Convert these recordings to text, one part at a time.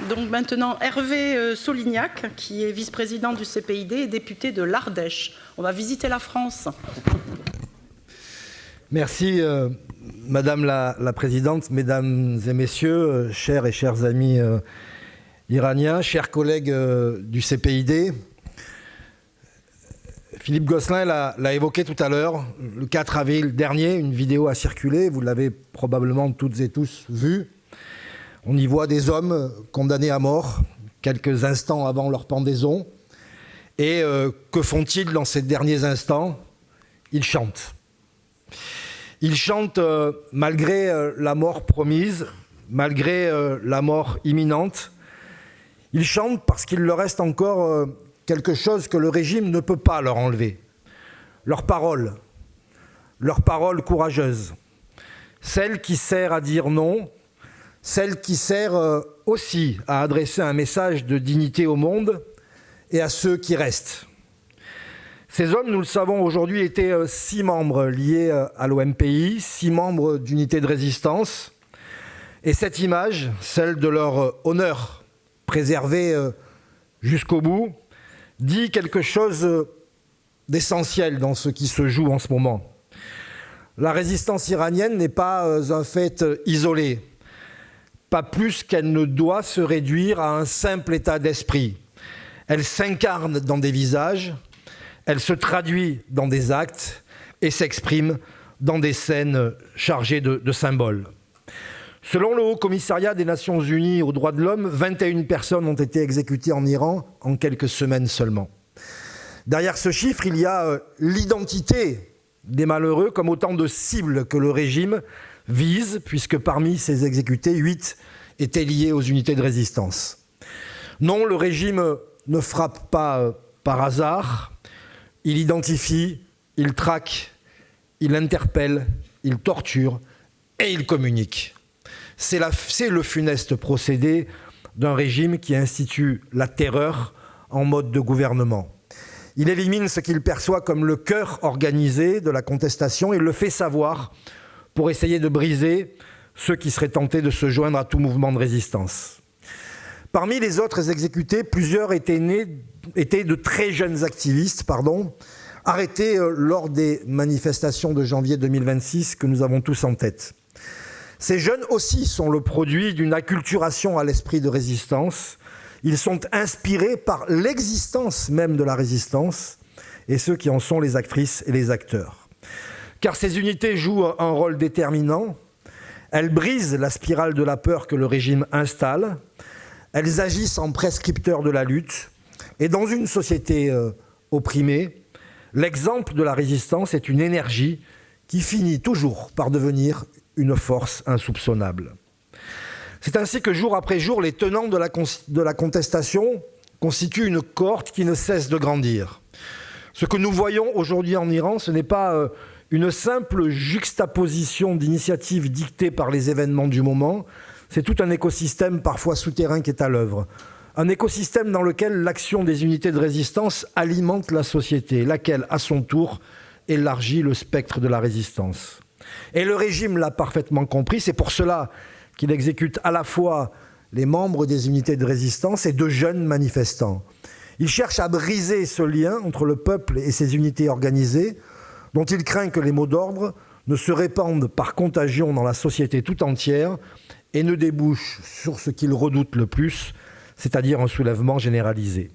Donc maintenant, Hervé Solignac, qui est vice-président du CPID et député de l'Ardèche. On va visiter la France. Merci, Madame la Présidente, Mesdames et Messieurs, chers et chers amis iraniens, chers collègues du CPID. Philippe Gosselin l'a évoqué tout à l'heure, le 4 avril dernier, une vidéo a circulé, vous l'avez probablement toutes et tous vue. On y voit des hommes condamnés à mort quelques instants avant leur pendaison. Et que font-ils dans ces derniers instants? Ils chantent. Ils chantent malgré la mort promise, malgré la mort imminente. Ils chantent parce qu'il leur reste encore quelque chose que le régime ne peut pas leur enlever. Leur parole courageuse, celle qui sert à dire non, celle qui sert aussi à adresser un message de dignité au monde et à ceux qui restent. Ces hommes, nous le savons aujourd'hui, étaient 6 membres liés à l'OMPI, 6 membres d'unités de résistance. Et cette image, celle de leur honneur préservé jusqu'au bout, dit quelque chose d'essentiel dans ce qui se joue en ce moment. La résistance iranienne n'est pas un fait isolé, pas plus qu'elle ne doit se réduire à un simple état d'esprit. Elle s'incarne dans des visages, elle se traduit dans des actes et s'exprime dans des scènes chargées de symboles. Selon le Haut Commissariat des Nations Unies aux droits de l'homme, 21 personnes ont été exécutées en Iran en quelques semaines seulement. Derrière ce chiffre, il y a l'identité des malheureux comme autant de cibles que le régime vise, puisque parmi ces exécutés, 8 étaient liés aux unités de résistance. Non, le régime ne frappe pas par hasard. Il identifie, il traque, il interpelle, il torture et il communique. C'est le funeste procédé d'un régime qui institue la terreur en mode de gouvernement. Il élimine ce qu'il perçoit comme le cœur organisé de la contestation et le fait savoir pour essayer de briser ceux qui seraient tentés de se joindre à tout mouvement de résistance. Parmi les autres exécutés, plusieurs étaient de très jeunes activistes, arrêtés lors des manifestations de janvier 2026 que nous avons tous en tête. Ces jeunes aussi sont le produit d'une acculturation à l'esprit de résistance. Ils sont inspirés par l'existence même de la résistance et ceux qui en sont les actrices et les acteurs. Car ces unités jouent un rôle déterminant. Elles brisent la spirale de la peur que le régime installe. Elles agissent en prescripteurs de la lutte. Et dans une société opprimée, l'exemple de la résistance est une énergie qui finit toujours par devenir une force insoupçonnable. C'est ainsi que jour après jour, les tenants de la contestation constituent une cohorte qui ne cesse de grandir. Ce que nous voyons aujourd'hui en Iran, ce n'est pas une simple juxtaposition d'initiatives dictées par les événements du moment, c'est tout un écosystème parfois souterrain qui est à l'œuvre. Un écosystème dans lequel l'action des unités de résistance alimente la société, laquelle, à son tour, élargit le spectre de la résistance. Et le régime l'a parfaitement compris, c'est pour cela qu'il exécute à la fois les membres des unités de résistance et de jeunes manifestants. Il cherche à briser ce lien entre le peuple et ses unités organisées, dont il craint que les mots d'ordre ne se répandent par contagion dans la société tout entière et ne débouchent sur ce qu'il redoute le plus, c'est-à-dire un soulèvement généralisé.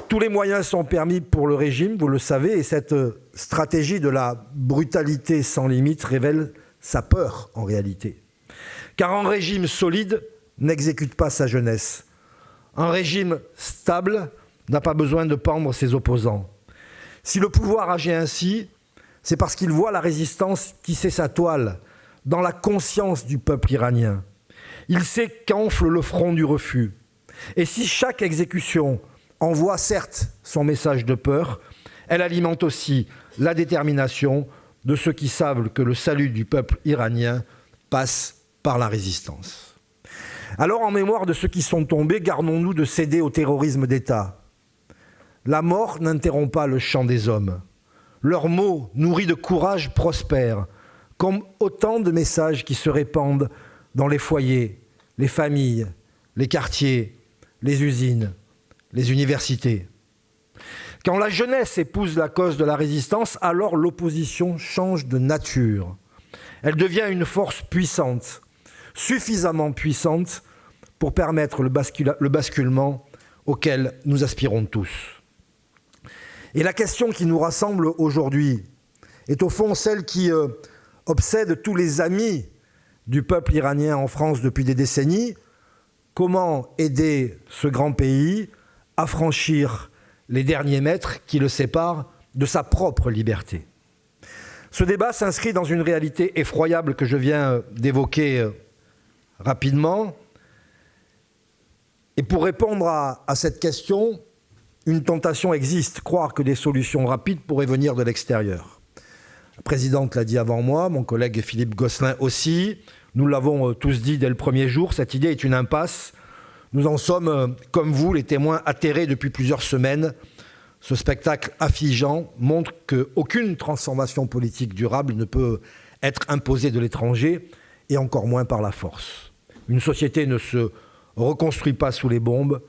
Tous les moyens sont permis pour le régime, vous le savez, et cette stratégie de la brutalité sans limite révèle sa peur en réalité. Car un régime solide n'exécute pas sa jeunesse. Un régime stable n'a pas besoin de pendre ses opposants. Si le pouvoir agit ainsi, c'est parce qu'il voit la résistance tisser sa toile dans la conscience du peuple iranien. Il sait qu'enfle le front du refus. Et si chaque exécution envoie certes son message de peur, elle alimente aussi la détermination de ceux qui savent que le salut du peuple iranien passe par la résistance. Alors, en mémoire de ceux qui sont tombés, gardons-nous de céder au terrorisme d'État. La mort n'interrompt pas le chant des hommes. Leurs mots, nourris de courage, prospèrent, comme autant de messages qui se répandent dans les foyers, les familles, les quartiers, les usines, les universités. Quand la jeunesse épouse la cause de la résistance, alors l'opposition change de nature. Elle devient une force puissante, suffisamment puissante pour permettre le basculement auquel nous aspirons tous. Et la question qui nous rassemble aujourd'hui est au fond celle qui obsède tous les amis du peuple iranien en France depuis des décennies. Comment aider ce grand pays à franchir les derniers mètres qui le séparent de sa propre liberté? Ce débat s'inscrit dans une réalité effroyable que je viens d'évoquer rapidement. Et pour répondre à cette question, une tentation existe, croire que des solutions rapides pourraient venir de l'extérieur. La présidente l'a dit avant moi, mon collègue Philippe Gosselin aussi. Nous l'avons tous dit dès le premier jour, cette idée est une impasse. Nous en sommes, comme vous, les témoins atterrés depuis plusieurs semaines. Ce spectacle affligeant montre qu'aucune transformation politique durable ne peut être imposée de l'étranger, et encore moins par la force. Une société ne se reconstruit pas sous les bombes,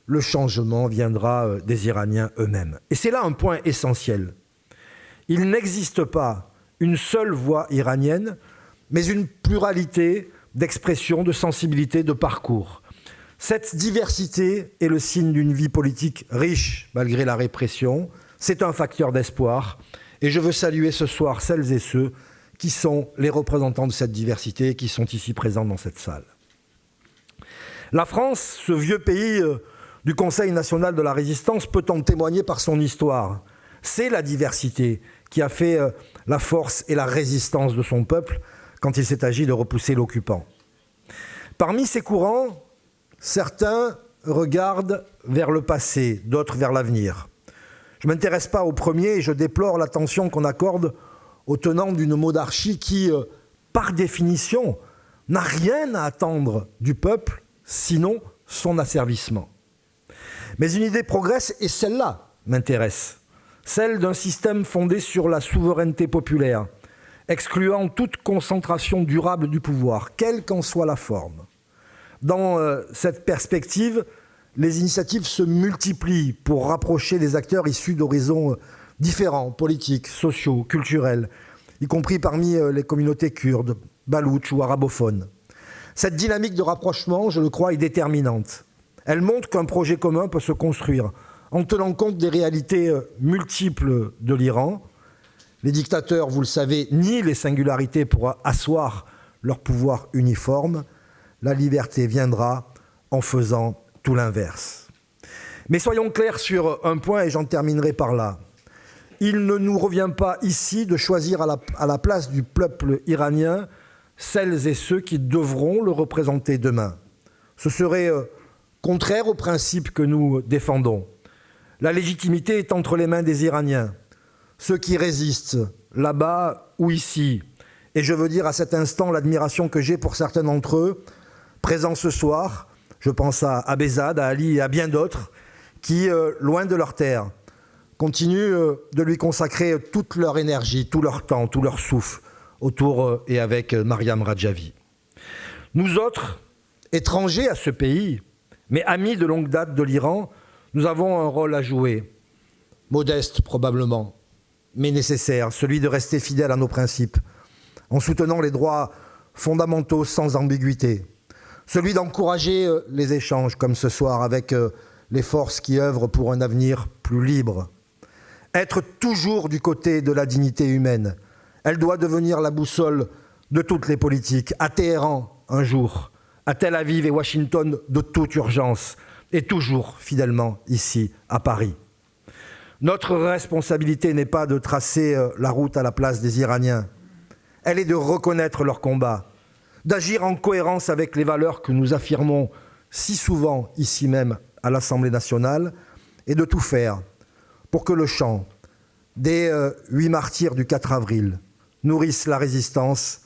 le changement viendra des Iraniens eux-mêmes. Et c'est là un point essentiel. Il n'existe pas une seule voix iranienne, mais une pluralité d'expressions, de sensibilités, de parcours. Cette diversité est le signe d'une vie politique riche malgré la répression. C'est un facteur d'espoir. Et je veux saluer ce soir celles et ceux qui sont les représentants de cette diversité et qui sont ici présents dans cette salle. La France, ce vieux pays du Conseil national de la résistance, peut en témoigner par son histoire. C'est la diversité qui a fait la force et la résistance de son peuple quand il s'est agi de repousser l'occupant. Parmi ces courants, certains regardent vers le passé, d'autres vers l'avenir. Je ne m'intéresse pas au premier et je déplore l'attention qu'on accorde aux tenants d'une monarchie qui, par définition, n'a rien à attendre du peuple, sinon son asservissement. Mais une idée progresse et celle-là m'intéresse. Celle d'un système fondé sur la souveraineté populaire, excluant toute concentration durable du pouvoir, quelle qu'en soit la forme. Dans cette perspective, les initiatives se multiplient pour rapprocher des acteurs issus d'horizons différents, politiques, sociaux, culturels, y compris parmi les communautés kurdes, baloutches ou arabophones. Cette dynamique de rapprochement, je le crois, est déterminante. Elle montre qu'un projet commun peut se construire en tenant compte des réalités multiples de l'Iran. Les dictateurs, vous le savez, nient les singularités pour asseoir leur pouvoir uniforme. La liberté viendra en faisant tout l'inverse. Mais soyons clairs sur un point et j'en terminerai par là. Il ne nous revient pas ici de choisir à la place du peuple iranien celles et ceux qui devront le représenter demain. Ce serait contraire aux principes que nous défendons. La légitimité est entre les mains des Iraniens, ceux qui résistent là-bas ou ici. Et je veux dire à cet instant l'admiration que j'ai pour certains d'entre eux, présents ce soir. Je pense à Behzad, à Ali et à bien d'autres, qui, loin de leur terre, continuent de lui consacrer toute leur énergie, tout leur temps, tout leur souffle, autour et avec Mariam Rajavi. Nous autres, étrangers à ce pays, mais amis de longue date de l'Iran, nous avons un rôle à jouer, modeste probablement, mais nécessaire, celui de rester fidèles à nos principes, en soutenant les droits fondamentaux sans ambiguïté, celui d'encourager les échanges comme ce soir avec les forces qui œuvrent pour un avenir plus libre. Être toujours du côté de la dignité humaine, elle doit devenir la boussole de toutes les politiques, à Téhéran un jour, à Tel Aviv et Washington de toute urgence, et toujours fidèlement ici à Paris. Notre responsabilité n'est pas de tracer la route à la place des Iraniens, elle est de reconnaître leur combat, d'agir en cohérence avec les valeurs que nous affirmons si souvent ici même à l'Assemblée nationale, et de tout faire pour que le chant des 8 martyrs du 4 avril nourrisse la résistance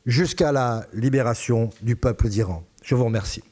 jusqu'à la libération du peuple d'Iran. Je vous remercie.